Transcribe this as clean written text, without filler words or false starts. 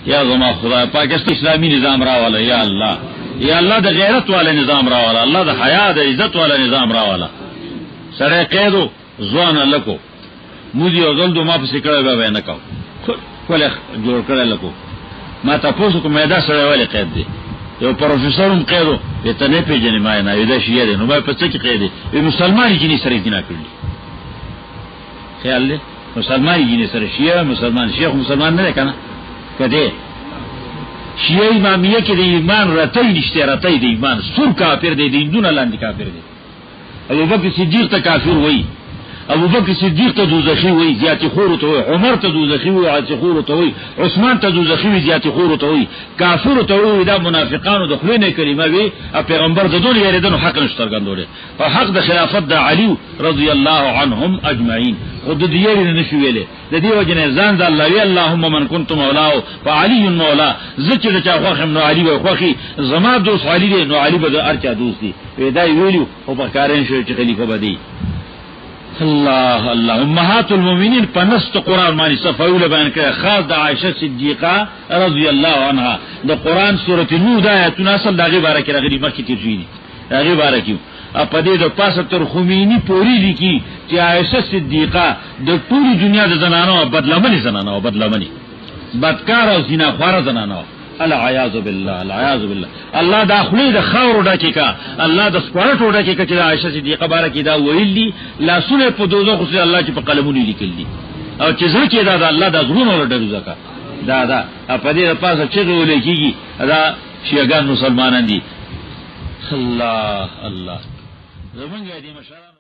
یا زما خدای پاکستان اسلامی نظام راواله یا الله یا الله د غیرت والا نظام راواله الله د حیا د عزت والا نظام راواله سره قیدو ځوان لکو مودي او زل دو ما په سکړه به نه کو کله جوړ کړل لکو ما تاسو کوم دا سره ویل قید دی یو پروفیسورم قیدو ته نه پیژنې ما نه یدا شي دی نو ما په څه کې قید دی مسلمان جنې سره جنا کړی خیال له مسلمان جنې سره شیعه مسلمان شیخ مسلمان نه کنه کده شیعه امامیه کې د ایمان راتای نشته راتای د ایمان سور کافر دی دینونه لاندې کافر دی ابوبکر صدیق ته کافر وای ابوبکر صدیق ته دوزخی وای زیات خور ته وای عمر ته دوزخی وای عاص خور ته وای عثمان ته دوزخی وای زیات خور ته وای کافر ته وای دا منافقانو د خلینه کلمه وی پیغمبر د دون یریدنو حق نشتر ګندوله او حق د خلافت د علی رضی الله عنهم اجمعین خود د یری نه شو ویله د دې وجنه ځان د الله وی اللهم من كنت مولاه فعلي مولا ذکر چا خوخم نو علی وای خوخي زما دوست علی دی نو علی به ارچا دوست دی دا ویلو او په کارن شو چې خلیفہ بدی الله الله امهات المؤمنین پنست قرآن معنی صفاوله بیان کړه خاص د عائشه صدیقه رضی الله عنها د قرآن سورته نور د آیاتونه اصل دغه باره کې راغلي مخکې تیر شي دغه باره کې په دې د پاسه تر خمینی پوری دي کی چې عائشه صدیقه د ټول دنیا د زنانو بدلمنی بدکار او زناخوار زنانو العیاذ بالله العیاذ بالله الله داخلي د خاور ډکه کا الله د سپورټ ډکه چې عائشه صدیقه بارک دا ویلي لا سونه په دوزخ خو الله چې په قلمونو لیکل دي او چې ځکه دا د الله د زړونو ورډر زکه دا په دې پاسه چې ولیکيږي دا شیعاګان مسلمانان دي الله الله زمونږ دې مشره